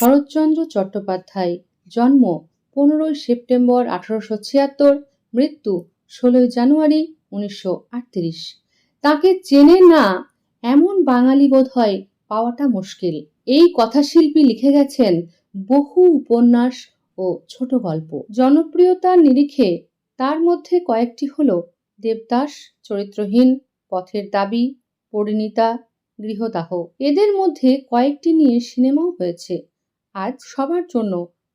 শরৎচন্দ্র চট্টোপাধ্যায়, জন্ম 15 সেপ্টেম্বর 1876, মৃত্যু 16 জানুয়ারি 1938। তাকে চেনে না এমন বাঙালি বোধহয় পাওয়াটা মুশকিল। এই কথাশিল্পী লিখে গেছেন বহু উপন্যাস ও ছোট গল্প। জনপ্রিয়তার নিরিখে তার মধ্যে কয়েকটি হল দেবদাস, চরিত্রহীন, পথের দাবি, পরিণীতা, গৃহদাহ। এদের মধ্যে কয়েকটি নিয়ে সিনেমাও হয়েছে। আজ সবার জন্য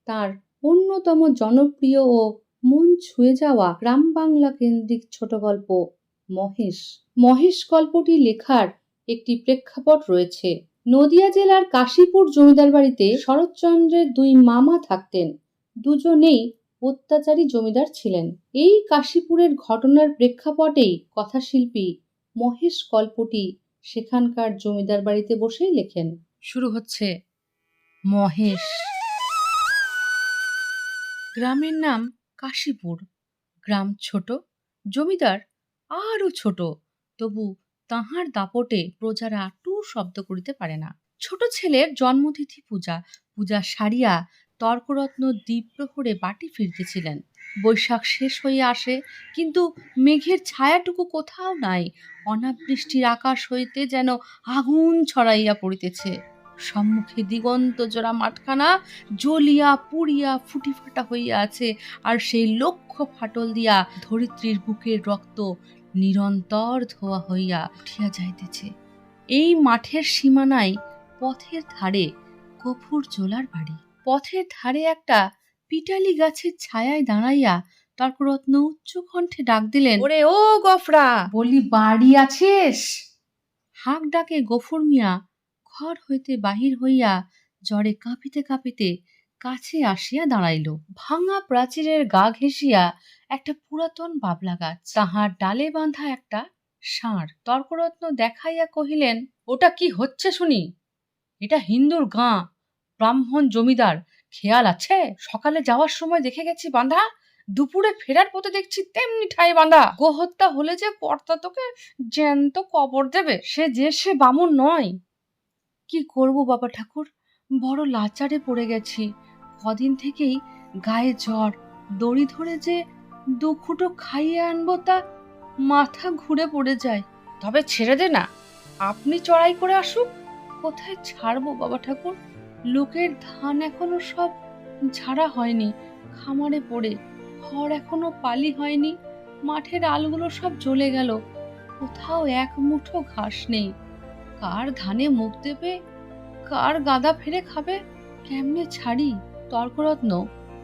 তার অন্যতম জনপ্রিয় ও মন ছুঁয়ে যাওয়া গ্রাম বাংলা কেন্দ্রিক ছোট গল্প মহেশ। মহেশ গল্পটি লেখার একটি প্রেক্ষাপট রয়েছে। নদিয়া জেলার কাশীপুর জমিদার বাড়িতে শরৎচন্দ্রের দুই মামা থাকতেন। দুজনেই অত্যাচারী জমিদার ছিলেন। এই কাশীপুরের ঘটনার প্রেক্ষাপটেই কথাশিল্পী মহেশ গল্পটি সেখানকার জমিদার বাড়িতে বসেই লেখেন। শুরু হচ্ছে মহেশ। গ্রামের নাম কাশীপুর। গ্রাম ছোট, জমিদার আরও ছোট, তবু তাহার দাপটে প্রজারা টু শব্দ করিতে পারে না। ছোট ছেলের জন্মতিথি পূজা। পূজা সারিয়া তর্করত্ন দ্বীপ্রহরে বাটি ফিরতেছিলেন। বৈশাখ শেষ হইয়া আসে, কিন্তু মেঘের ছায়াটুকু কোথাও নাই। অনাবৃষ্টির আকাশ হইতে যেন আগুন ছড়াইয়া পড়িতেছে। সম্মুখে দিগন্ত জোড়া মাঠখানা জ্বলিয়া পুড়িয়া ফুটিফাটা হইয়া আছে, আর সেই লক্ষ্য ফাটল দিয়া ধরিত্রীর বুকের রক্ত নিরন্তর ধোয়া হইয়া উঠিয়া যাইতেছে। এই মাঠের সীমানায় পথের ধারে গফুর জোলার বাড়ি। পথের ধারে একটা পিটালি গাছের ছায়ায় দাঁড়াইয়া তর্করত্ন উচ্চ কণ্ঠে ডাক দিলেন, ওরে ও গফরা, বলি বাড়ি আছিস? হাঁক ডাকে গফুর মিয়া ঘর হইতে বাহির হইয়া জ্বরে কাঁপিতে কাঁপিতে কাছে আসিয়া দাঁড়াইল। ভাঙা প্রাচীরের গা ঘেঁষিয়া একটা পুরাতন বাবলা গাছ, তাহার ডালে বাঁধা একটা ষাঁড়। তর্করত্ন দেখাইয়া কহিলেন, ওটা কি হচ্ছে শুনি? এটা হিন্দুর গাঁ, ব্রাহ্মণ জমিদার, খেয়াল আছে? সকালে যাওয়ার সময় দেখে গেছি বাঁধা, দুপুরে ফেরার পথে দেখছি তেমনি ঠাই বাঁধা। গোহত্যা হলে যে কর্তা তোকে জ্যান্ত কবর দেবে, সে বামুন নয়। কি করব বাবা ঠাকুর, বড় লাচারে পড়ে গেছি। কদিন থেকেই গায়ে জ্বর, দড়ি ধরে যে দুখুটো খাইয়ে আনবো তা মাথা ঘুরে পড়ে যায়। তবে ছেড়ে দে না, আপনি চড়াই করে আসুক। কোথায় ছাড়বো বাবা ঠাকুর? লোকের ধান এখনো সব ঝাড়া হয়নি, খামারে পড়ে। খড় এখনো পালি হয়নি, মাঠের আলগুলো সব জ্বলে গেল। কোথাও এক মুঠো ঘাস নেই। কার ধানে মুখ দেবে, কার গাদা ফেরে খাবে, কেমনে ছাড়ি? তর্করত্ন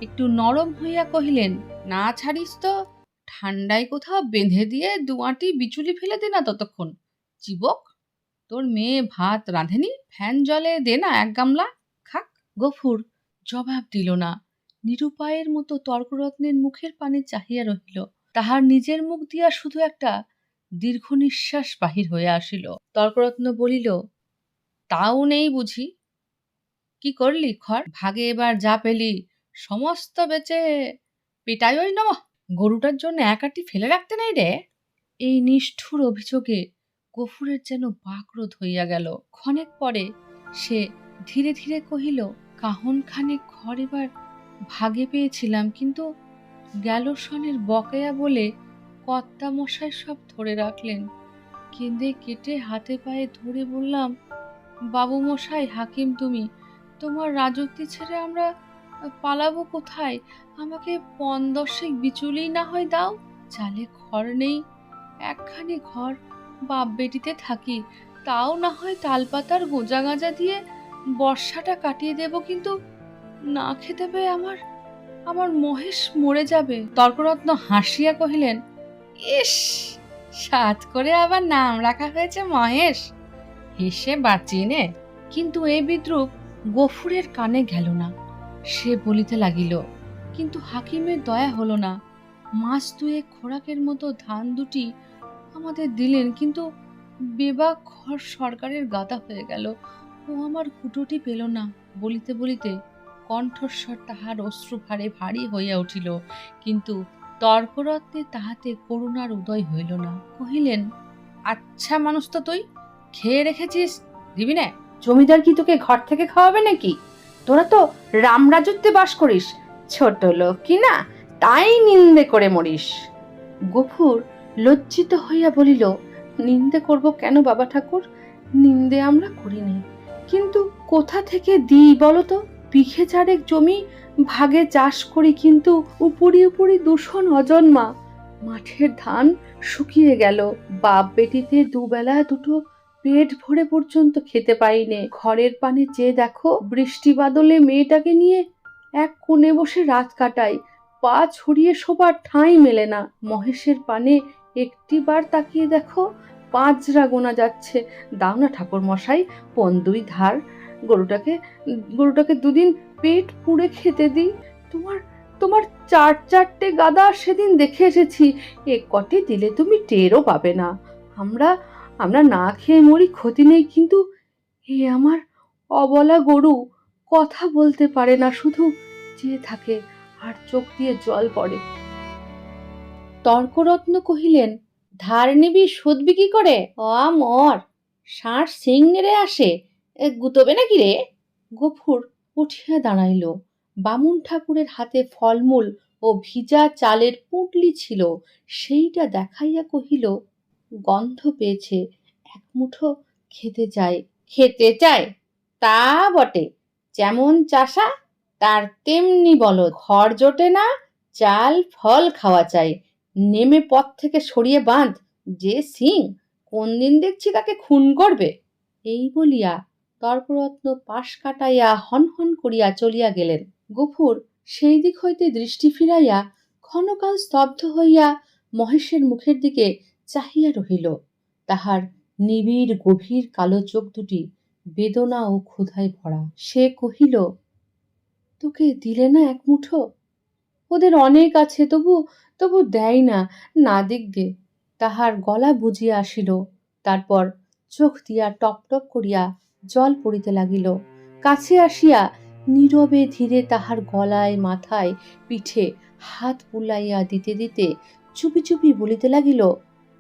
একটু নরম হইয়া কহিলেন, না ছাড়িস তো ঠান্ডায় কোথাও বেঁধে দিয়ে দুয়াটি বিচুলি ফেলে দে না ততক্ষণ। চিবক, তোর মেয়ে ভাত রাঁধেনি? ফ্যান জলে দে না এক গামলা, খাক। গফুর জবাব দিল না। নিরুপায়ের মতো তর্করত্নের মুখের পানে চাহিয়া রহিল। তাহার নিজের মুখ দিয়া শুধু একটা দীর্ঘ নিঃশ্বাস বাহির হইয়া আসিল। তর্করত্ন বলিল, তাও নেই বুঝি? কি করলি খড়? ভাগে এবার যা পেলি সমস্ত বেচে পেটাই ওই নমঃ। গরুটার জন্য একাটি ফেলে রাখতে নেই রে। এই নিষ্ঠুর অভিযোগে গফুরের যেন বাকরোধ হইয়া গেল। ক্ষণেক পরে সে ধীরে ধীরে কহিল, কাহন খানেক খড় এবার ভাগে পেয়েছিলাম, কিন্তু গেল সনের বকেয়া বলে কর্তা মশাই সব ধরে রাখলেন। কেঁদে কেটে হাতে পায়ে ধরে বললাম, বাবু মশাই, হাকিম তুমি, তোমার রাজত্বি ছেড়ে আমরা পালাবো কোথায়? আমাকে 10 বিচুলি না হয় দাও। চালে খড় নেই, একখানি ঘর বাপ বেটিতে থাকি, তাও না হয় তালপাতার গোজা গাঁজা দিয়ে বর্ষাটা কাটিয়ে দেব, কিন্তু না খেতে পেয়ে আমার মহেশ মরে যাবে। তর্করত্ন হাসিয়া কহিলেন, ইস, সাত করে আবার নাম রাখা হয়েছে মহেশ, হেসে বাঁচিয়ে নে। কিন্তু এই বিদ্রুপ গফুরের কানে গেল না। সে বলিতে লাগিল, কিন্তু হাকিমের দয়া হলো না। মাস দুয়েক খোরাকের মতো ধান দুটি আমাদের দিলেন, কিন্তু বেবাক খড় সরকারের গাদা হয়ে গেল। ও আমার কুটোটি পেল না। বলিতে বলিতে কণ্ঠস্বর তাহার অশ্রুভারে ভারী হইয়া উঠিল, কিন্তু তর্করত্নে তাহাতে করুণার উদয় হইল না। কহিলেন, আচ্ছা মানুষ তো তুই, খেয়ে রেখেছিস, দিবি না? জমিদার কি তোকে ঘর থেকে খাওয়াবে নাকি? তোরা তো রামরাজত্বে বাস করিস, ছোট লোক কি না, তাই নিন্দে করে মরিস। গফুর লজ্জিত হইয়া বলিল, নিন্দে করব কেন বাবা ঠাকুর? নিন্দে আমরা করিনি, কিন্তু কোথা থেকে দিই বলো তো? বিঘে চারেক জমি ভাগে চাষ করি, কিন্তু উপরি উপরি দূষণ অজন্মা। মাঠের ধান শুকিয়ে গেল, বাপ বেটিতে দুবেলা দুটো পেট ভরে পর্যন্ত খেতে পাইনে। ঘরের পানে চেয়ে দেখো, বৃষ্টি বাদলে মেয়েটাকে নিয়ে এক কোণে বসে রাত কাটাই, পা ছড়িয়ে শোবার ঠাঁই মেলে না। মহেশের পানে একটিবার তাকিয়ে দেখো, পাঁচরা গোনা যাচ্ছে। দাও না ঠাকুর মশাই, পন দুই ধার, গরুটাকে দুদিন পেট পুড়ে খেতে দিই। তোমার তোমার চারটে গাদা সেদিন দেখে এসেছি, এ কটি দিলে তুমি টেরও পাবে না। আমরা আমরা না খেয়ে মরি, ক্ষতি নেই, কিন্তু এ আমার অবলা গরু কথা বলতে পারে না, শুধু চেয়ে থাকে আর চোখ দিয়ে জল পড়ে। তর্করত্ন কহিলেন, ধার নিবি শুধবি কি করে? মর ষাঁড় সিং নেড়ে আসে, গুতবে নাকি রে? গফুর উঠিয়া দাঁড়াইল। বামুন ঠাকুরের হাতে ফলমূল ও ভিজা চালের পুঁটলি ছিল, সেইটা দেখাইয়া কহিল, গন্ধ পেয়েছে, এক মুঠো খেতে চাই। খেতে চায় তা বটে, যেমন চাষা তার তেমনি বলো, ঘর জোটে না, চাল ফল খাওয়া চাই। নেমে পথ থেকে সরিয়ে বাঁধ, যে সিং কোন দিন দেখছি তাকে খুন করবে। এই বলিয়া তর্করত্ন পাশ কাটাইয়া হনহন করিয়া চলিয়া গেলেন। গফুর সেই দিক হইতে দৃষ্টি ফিরাইয়া ক্ষণকাল স্তব্ধ হইয়া মহেশের মুখের দিকে চাহিয়া রহিল। তাহার নিবিড় গভীর কালো চোখ দুটি বেদনা ও ক্ষুধায় ভরা। সে কহিল, তোকে দিলে না এক মুঠো? ওদের অনেক আছে, তবু তবু দেয় না, না দিক গে। তাহার গলা বুঝিয়া আসিল, তারপর চোখ দিয়া টপ টপ করিয়া জল পড়িতে লাগিল। কাছে আসিয়া নীরবে ধীরে তাহার গলায়, মাথায়, পিঠে হাত বুলাইয়া দিতে দিতে চুপি চুপি বলিতে লাগিল,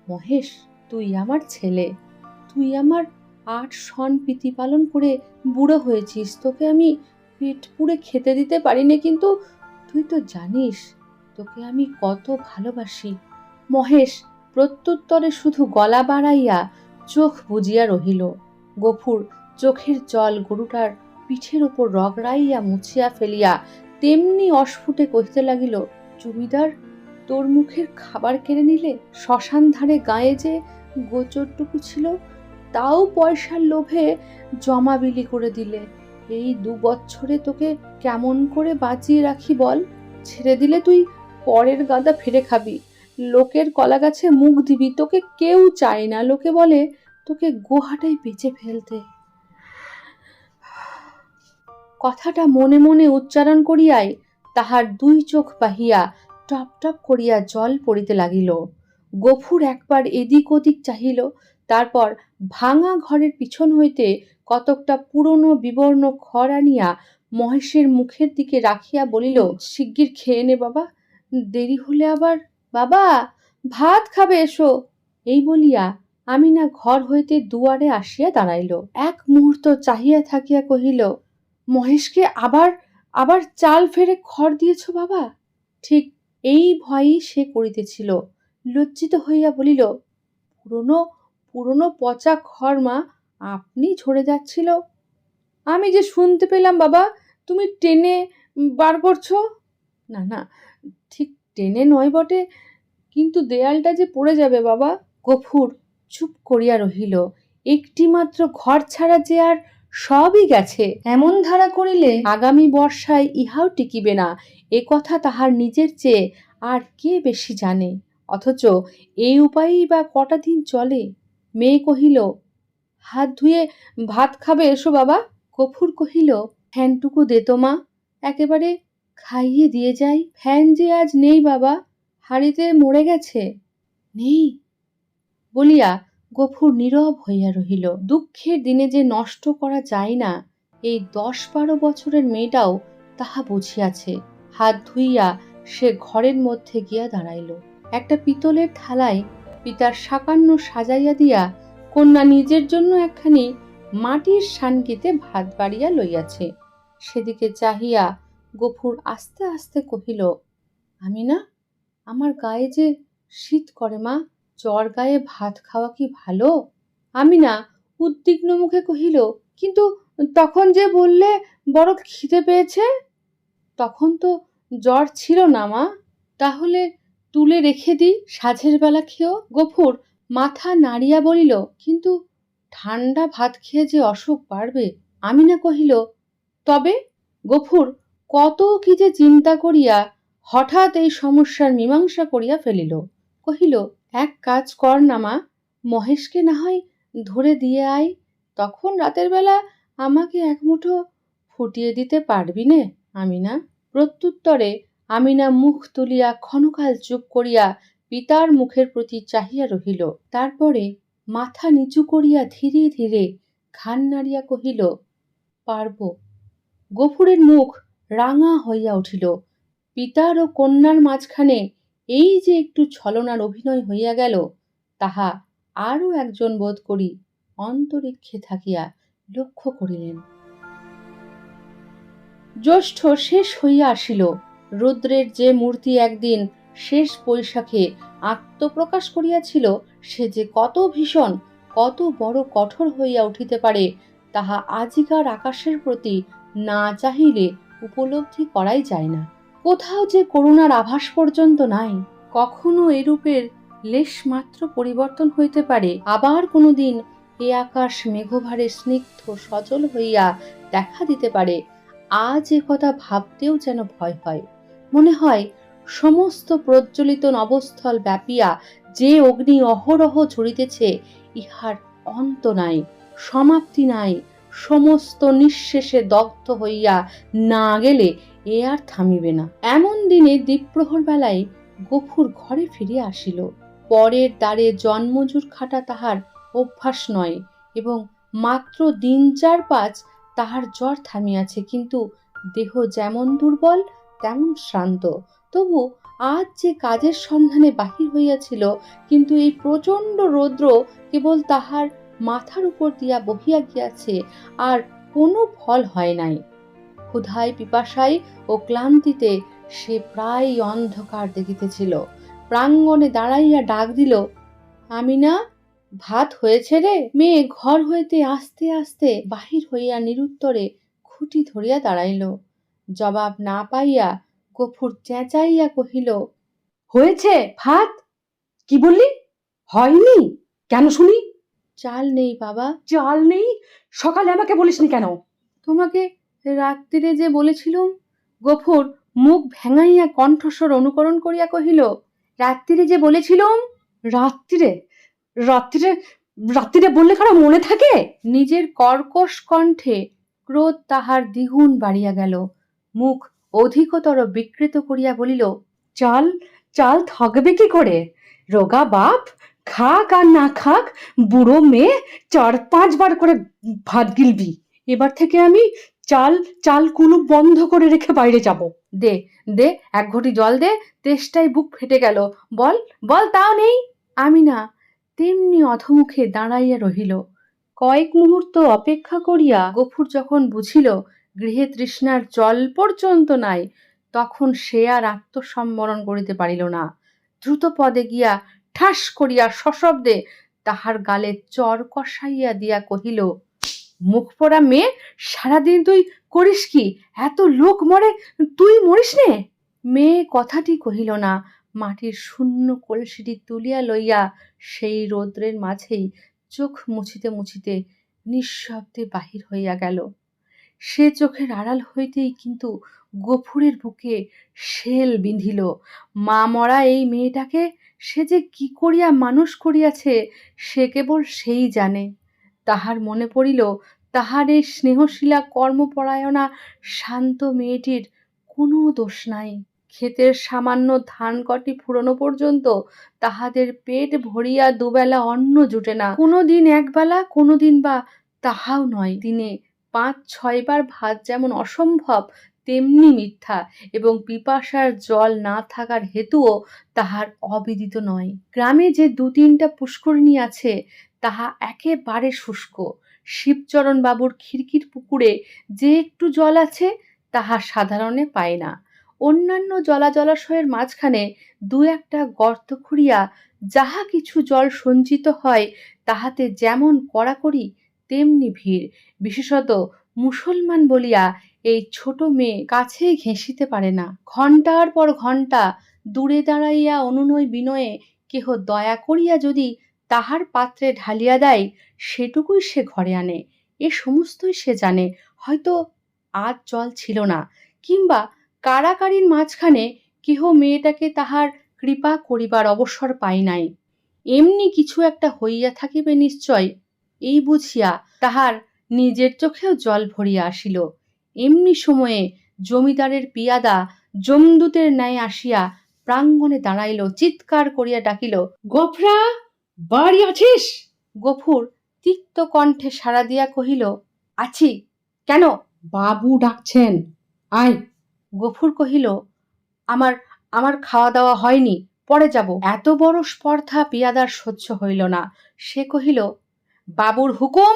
মহেশ, তুই আমার ছেলে, তুই আমার 8 সন প্রীতিপালন করে বুড়ো হয়েছিস, তোকে আমি পেট পুড়ে খেতে দিতে পারি না, কিন্তু তুই তো জানিস তোকে আমি কত ভালোবাসি। মহেশ প্রত্যুত্তরে শুধু গলা বাড়াইয়া চোখ বুজিয়া রহিল। গফুর চোখের জল গরুটার পিঠের ওপর রগড়াইয়া মুছিয়া ফেলিয়া তেমনি অস্ফুটে কহিতে লাগিল, জমিদার, তোর মুখের খাবার কেড়ে নিলে, শ্মশান ধারে গায়ে যে গোচরটুকু ছিল তাও পয়সার লোভে জমা বিলি করে দিলে। এই 2 বছরে তোকে কেমন করে বাঁচিয়ে রাখি বল? ছেড়ে দিলে তুই পরের গাদা ফিরে খাবি, লোকের কলা গাছে মুখ দিবি, তোকে কেউ চায় না, লোকে বলে তোকে গোহাটাই বেঁচে ফেলতে। কথাটা মনে মনে উচ্চারণ করিয়াই তাহার 2 চোখ বাহিয়া টপ টপ করিয়া জল পড়িতে লাগিল। গফুর একবার এদিক ওদিক চাহিল, তারপর ভাঙা ঘরের পিছন হইতে কতকটা পুরনো বিবর্ণ খড় আনিয়া মহেশের মুখের দিকে রাখিয়া বলিল, শিগগির খেয়ে নে বাবা, দেরি হলে আবার। বাবা, ভাত খাবে, এসো। এই বলিয়া আমিনা ঘর হইতে দুয়ারে আসিয়া দাঁড়াইল। এক মুহূর্ত চাহিয়া থাকিয়া কহিল, মহেশকে আবার আবার চাল ফেরে খড় দিয়েছ বাবা? ঠিক এই ভয়ই সে করিতেছিল। লজ্জিত হইয়া বলিল, পুরনো পুরনো পচা খড় মা, আপনি ঝরে যাচ্ছিল, আমি যে শুনতে পেলাম বাবা, তুমি টেনে বার করছো। না না, ঠিক টেনে নয় বটে, কিন্তু দেয়ালটা যে পড়ে যাবে বাবা। গফুর চুপ করিয়া রহিল। একটি মাত্র ঘর ছাড়া যে আর সবই গেছে, এমন ধারা করিলে আগামী বর্ষায় ইহাও টিকিবে না, এ কথা তাহার নিজের চেয়ে আর কে বেশি জানে। অথচ এই উপায়েই বা কটা দিন চলে। মেয়ে কহিল, হাত ধুয়ে ভাত খাবে, এসো বাবা। গফুর কহিল, ফ্যানটুকু দে তো মা, একেবারে খাইয়ে দিয়ে যাই। ফ্যান যে আজ নেই বাবা, হাড়িতে মরে গেছে। নেই বলিয়া গফুর নীরব হইয়া রহিল। দুঃখের দিনে যে নষ্ট করা যায় না, এই 10-12 বছরের মেয়েটাও তাহা বুঝিয়াছে। হাত ধুইয়া সে ঘরের মধ্যে গিয়া দাঁড়াইল। একটা পিতলের থালায় পিতার সাকান্ন সাজাইয়া দিয়া কন্যা নিজের জন্য একখানি মাটির সানকিতে ভাত বাড়িয়া লইয়াছে। সেদিকে চাহিয়া গফুর আস্তে আস্তে কহিল, আমিনা, আমার গায়ে যে শীত করে মা, জ্বর গায়ে ভাত খাওয়া কি ভালো? আমিনা উদ্বিগ্ন মুখে কহিল, কিন্তু তখন যে বললে বড় খিদে পেয়েছে। তখন তো জ্বর ছিল না মা। তাহলে তুলে রেখে দিই, সাঁঝের বেলা খেয়েও। গফুর মাথা নাড়িয়া বলিল, কিন্তু ঠান্ডা ভাত খেয়ে যে অসুখ বাড়বে। আমিনা কহিল, তবে? গফুর কত কি যে চিন্তা করিয়া হঠাৎ এই সমস্যার মীমাংসা করিয়া ফেলিল। কহিল, এক কাজ কর না মা, মহেশকে না হয় ধরে দিয়ে আয়, তখন রাতের বেলা আমাকে এক মুঠো ফুটিয়ে দিতে পারবি নে। আমিনা। প্রত্যুত্তরে আমিনা মুখ তুলিয়া ক্ষণকাল চুপ করিয়া পিতার মুখের প্রতি চাহিয়া রহিল। তারপরে মাথা নিচু করিয়া ধীরে ধীরে ঘাড় নাড়িয়া কহিল, পারব। গফুরের মুখ রাঙা হইয়া উঠিল। পিতার ও কন্যার মাঝখানে এই যে একটু ছলনার অভিনয় হইয়া গেল, তাহা আরও একজন বোধ করি অন্তরিক্ষে থাকিয়া লক্ষ্য করিলেন। জ্যৈষ্ঠ শেষ হইয়া আসিল। রুদ্রের যে মূর্তি একদিন শেষ বৈশাখে আত্মপ্রকাশ করিয়াছিল, সে যে কত ভীষণ, কত বড় কঠোর হইয়া উঠিতে পারে, তাহা আজিকার আকাশের প্রতি না চাহিলে উপলব্ধি করাই যায় না। কোথাও যে করুণার আভাস পর্যন্ত নাই। কখনো এরূপের লেশ মাত্র পরিবর্তন হইতে পারে, আবার কোনোদিন এ আকাশ মেঘভারে স্নিগ্ধ সজল হইয়া দেখা দিতে পারে। আজ এ কথা ভাবতেও যেন ভয় হয়। মনে হয় সমস্ত প্রজ্বলিত নবস্থল ব্যাপিয়া যে অগ্নি অহরহ ঝরিতেছে, ইহার অন্ত নাই, সমাপ্তি নাই। সমস্ত নিঃশেষে দগ্ধ হইয়া না গেলে এ আর থামিবে না। এমন দিনে দ্বীপ্রহর বেলায় গফুর ঘরে ফিরিয়া আসিল। পরের দ্বারে জন্মজুর খাটা তাহার অভ্যাস নয়, এবং মাত্র দিন 4-5 তাহার জ্বর থামিয়াছে, কিন্তু দেহ যেমন দুর্বল তেমন শ্রান্ত। তবু আজ যে কাজের সন্ধানে বাহির হইয়াছিল, কিন্তু এই প্রচণ্ড রৌদ্র কেবল তাহার মাথার উপর দিয়া বহিয়া গিয়াছে, আর কোনো ফল হয় নাই। ক্ষুধায়, পিপাসায় ও ক্লান্তিতে সে প্রায় অন্ধকার দেখিতেছিল। প্রাঙ্গণে দাঁড়াইয়া ডাক দিল, আমিনা, ভাত হয়েছে রে। মেয়ে ঘর হইতে আস্তে আস্তে বাহির হইয়া নিরুত্তরে খুঁটি ধরিয়া দাঁড়াইল। জবাব না পাইয়া গফুর চেঁচাইয়া কহিল, হয়েছে ভাত? কি বললি? হয়নি? কেন শুনি? চাল নেই বাবা। চাল নেই? সকালে আমাকে বলিসনি কেন? তোমাকে রাত্রিরে যে বলেছিলুম। গফুর মুখ ভেঙাইয়া কণ্ঠস্বর অনুকরণ করিয়া কহিল, রাত্রিরে যে বলেছিলুম। রাত্রিরে? রাত্রিরে? রাত্রিরে বললে কারো মনে থাকে? নিজের কর্কশ কণ্ঠে ক্রোধ তাহার দ্বিগুণ বাড়িয়া গেল। মুখ অধিকতর বিকৃত করিয়া বলিল, চাল চাল থাকবে কি করে? রোগা বাপ খাক আর না খাক, বুড়ো মেয়ে 4-5 বার করে ভাত গিলবি। এবার থেকে আমি চাল চাল কুলুপ বন্ধ করে রেখে বাইরে যাব। দে দে, এক ঘটি জল দে, তেষ্টায় বুক ফেটে গেল। বল বল, তাও নেই। আমিনা তেমনি অধমুখে দাঁড়াইয়া রহিল। কয়েক মুহূর্ত অপেক্ষা করিয়া গফুর যখন বুঝিল গৃহে তৃষ্ণার জল পর্যন্ত নাই, তখন সে আর আত্মসম্বরণ করিতে পারিল না। দ্রুত পদে গিয়া ঠাস করিয়া সশব্দে তাহার গালে চর কষাইয়া দিয়া কহিল, মুখ পোড়া মেয়ে, সারাদিন তুই করিস কি? এত লোক মরে, তুই মরিস নে? মেয়ে কথাটি কহিল না। মাটির শূন্য কলসিটি তুলিয়া লইয়া সেই রৌদ্রের মাঝেই চোখ মুছিতে মুছিতে নিঃশব্দে বাহির হইয়া গেল। সে চোখের আড়াল হইতেই কিন্তু গফুরের বুকে শেল বিঁধিল। মা মরা এই মেয়েটাকে সে যে কি করিয়া মানুষ করিয়াছে, সে কেবল সেই জানে। তাহার মনে পড়িল, তাহার এই স্নেহশীলা কর্মপরায়ণা শান্ত মেয়েটির কোনো দোষ নাই। ক্ষেতের সামান্য ধান কটি ফুরোনো পর্যন্ত তাহাদের পেট ভরিয়া দুবেলা অন্ন জুটে না। কোনোদিন একবেলা, কোনোদিন বা তাহাও নয়। দিনে 5-6 বার ভাত যেমন অসম্ভব, তেমনি মিথ্যা, এবং পিপাসার জল না থাকার হেতুও তাহার অবিদিত নয়। গ্রামে যে ২-৩টা পুষ্করিণী আছে তাহা একেবারে শুষ্ক। শিবচরণ বাবুর খিড়কির পুকুরে যে একটু জল আছে তাহা সাধারণে পায় না। অন্যান্য জলাশয়ের মাঝখানে ২-১টা গর্ত খুঁড়িয়া যাহা কিছু জল সঞ্চিত হয় তাহাতে যেমন কড়াকড়ি তেমনি ভিড়। বিশেষত মুসলমান বলিয়া এই ছোট মেয়ে কাছেই ঘেঁষিতে পারে না। ঘণ্টার পর ঘণ্টা দূরে দাঁড়াইয়া অনুনয় বিনয়ে কেহ দয়া করিয়া যদি তাহার পাত্রে ঢালিয়া দেয় সেটুকুই সে ঘরে আনে। এ সমস্তই সে জানে। হয়তো আজ জল ছিল না, কিংবা কাড়াকাড়ির মাঝখানে কেহ মেয়েটাকে তাহার কৃপা করিবার অবসর পায় নাই। এমনি কিছু একটা হইয়া থাকিবে নিশ্চয়, এই বুঝিয়া তাহার নিজের চোখেও জল ভরিয়া আসিল। এমনি সময়ে জমিদারের পিয়াদা যমদূতের ন্যায় আসিয়া প্রাঙ্গণে দাঁড়াইল, চিৎকার করিয়া ডাকিল, গফরা, বাড়ি আছিস? গফুর তিক্ত কণ্ঠে সাড়া দিয়া কহিল, আছি। কেন? বাবু ডাকছেন, আয়। গফুর কহিল, আমার আমার খাওয়া দাওয়া হয়নি, পরে যাব। এত বড় স্পর্ধা পিয়াদার সহ্য হইল না। সে কহিল, বাবুর হুকুম,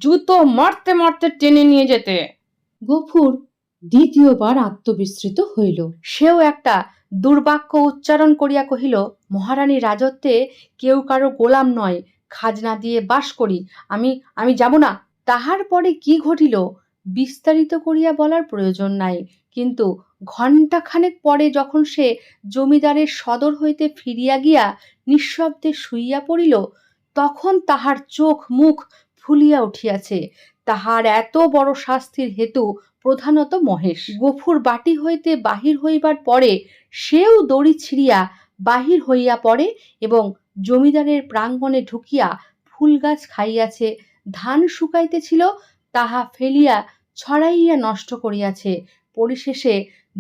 জুতো মারতে মারতে টেনে নিয়ে যেতে। গফুর দ্বিতীয়বার আত্মবিস্মৃত হইল। সেও একটা দুর্বাক্য উচ্চারণ করিয়া কহিল, মহারানীর রাজত্বে কেউ কারো গোলাম নয়, খাজনা দিয়ে বাস করি, আমি যাব না। তাহার পরে কি ঘটিল বিস্তারিত করিয়া বলার প্রয়োজন নাই, কিন্তু ঘণ্টাখানেক পরে যখন সে জমিদারের সদর হইতে ফিরিয়া গিয়া নিঃশব্দে শুইয়া পড়িল, তখন তাহার চোখ মুখ ফুলিয়া উঠিয়াছে। তাহার এত বড় শাস্তির হেতু প্রধানত মহেশ। গফুর বাটি হইতে বাহির হইবার পরে সেও দড়ি ছিঁড়িয়া বাহির হইয়া পড়ে এবং জমিদারের প্রাঙ্গণে ঢুকিয়া ফুল গাছ খাইয়াছে, ধান শুকাইতেছিল তাহা ফেলিয়া ছড়াইয়া নষ্ট করিয়াছে, পরিশেষে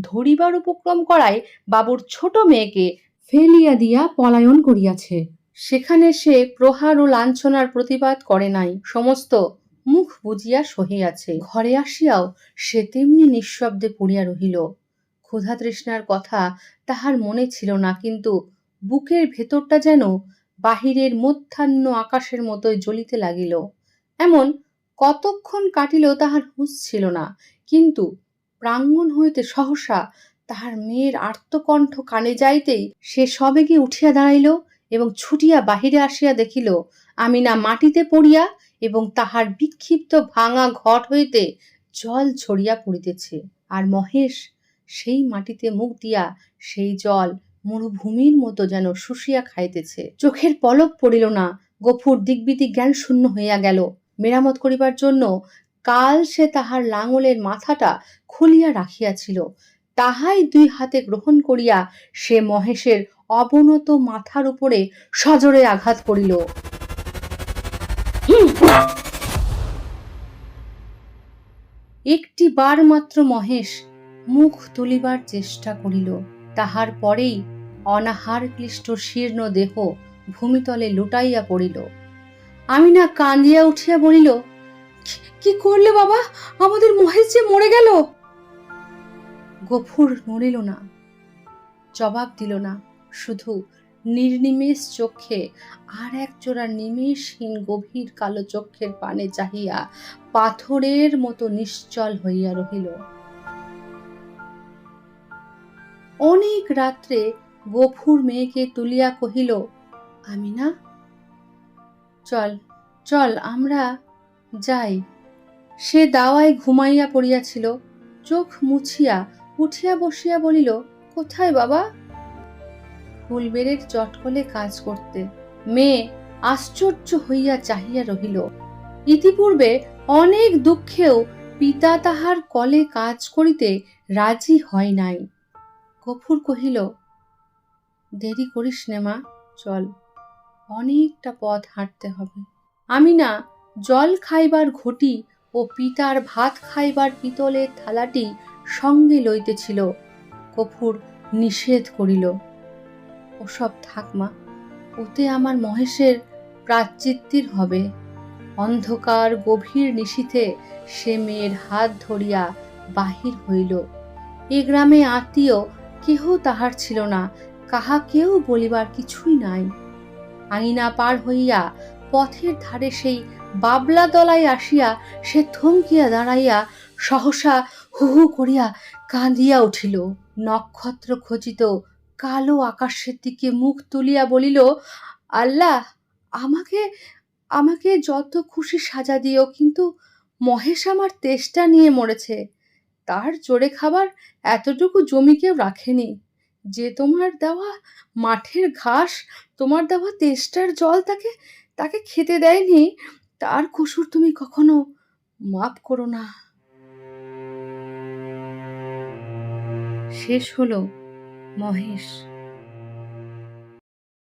ধরিবার উপক্রম করায় বাবুর ছোট মেয়েকে ফেলিয়া দিয়া পলায়ন করিয়াছে। সেখানে সে প্রহার ও লাঞ্ছনার প্রতিবাদ করে নাই, সমস্ত মুখ বুজিয়া সহিয়াছে। ঘরে আসিয়াও সে তেমনি নিঃশব্দে পড়িয়া রহিল। ক্ষুধা তৃষ্ণার কথা তাহার মনে ছিল না, কিন্তু বুকের ভেতরটা যেন বাহিরের মধ্যাহ্ন আকাশের মতোই জ্বলিতে লাগিল। এমন কতক্ষণ কাটিল তাহার হুঁশ ছিল না, কিন্তু প্রাঙ্গণ হইতে সহসা তাহার মেয়ের আর্তকণ্ঠ কানে যাইতেই সে সবেগে উঠিয়া দাঁড়াইল এবং ছুটিয়া বাহিরে আসিয়া দেখিল আমিনা মাটিতে পড়িয়া এবং তাহার বিক্ষিপ্ত ভাঙা ঘট হইতে জল ঝরিয়া পড়িতেছে, আর মহেশ সেই মাটিতে মুখ দিয়া সেই জল মরুভূমির মতো যেন শুষিয়া খাইতেছে। চোখের পলক পড়িল না, গফুর দিগ্বিদিক জ্ঞান শূন্য হইয়া গেল। মেরামত করিবার জন্য কাল সে তাহার লাঙলের মাথাটা খুলিয়া রাখিয়াছিল, তাহাই 2 হাতে গ্রহণ করিয়া সে মহেশের অবনত মাথার উপরে সজোরে আঘাত করিল। একটি বার মাত্র মহেশ মুখ তুলিবার চেষ্টা করিল, তাহার পরেই অনাহার ক্লিষ্ট শীর্ণ দেহ ভূমিতলে লুটাইয়া পড়িল। আমিনা কাঁদিয়া উঠিয়া বলিল, কি করলে বাবা? আমাদের মহেশ যে মরে গেল। গফুর নড়িল না, জবাব দিল না, শুধু নির্নিমেষ চক্ষে আর এক জোড়া নিমেষহীন গভীর কালো চক্ষের পানে চাহিয়া পাথরের মতো নিশ্চল হইয়া রহিল। অনেক রাত্রে গফুর মেয়েকে তুলিয়া কহিল, আমিনা, চল চল আমরা যাই। সে দাওয়ায় ঘুমাইয়া পড়িয়াছিল, চোখ মুছিয়া উঠিয়া বসিয়া বলিল, কোথায় বাবা? ফুলবেড়ের চটকলে কাজ করতে। মেয়ে আশ্চর্য হইয়া চাহিয়া রহিল। ইতিপূর্বে অনেক দুঃখেও পিতা তাহার কলে কাজ করিতে রাজি হয় নাই। গফুর কহিল, দেরি করিস নে মা, চল, অনেকটা পথ হাঁটতে হবে। আমিনা জল খাইবার ঘটি ও পিতার ভাত খাইবার পিতলের থালাটি সঙ্গে লইতেছিল। গফুর নিষেধ করিল, ওসব থাক মা, ওতে আমার মহেশের প্রায়শ্চিত্তির হবে। অন্ধকার গভীর নিশীথে সে মেয়ের হাত ধরিয়া বাহির হইল এ গ্রামে আত্মীয় কেহ তাহার ছিল না, কাহাকেও বলিবার কিছুই নাই। আঙিনা পার হইয়া পথের ধারে সেই বাবলা তলায় আসিয়া সে থমকিয়া দাঁড়াইয়া সহসা হু হু করিয়া কাঁদিয়া উঠিল। নক্ষত্র খচিত কালো আকাশের দিকে মুখ তুলিয়া বলিল, আল্লাহ, আমাকে আমাকে যত খুশি সাজা দিও, কিন্তু মহেশ আমার তেষ্টা নিয়ে মরেছে। তার জোরে খাবার এতটুকু জমি কেউ রাখেনি। যে তোমার দেওয়া মাঠের ঘাস, তোমার দেওয়া তেষ্টার জল তাকে তাকে খেতে দেয়নি, তার কসুর তুমি কখনো মাপ করো না। শেষ হলো মহেশ।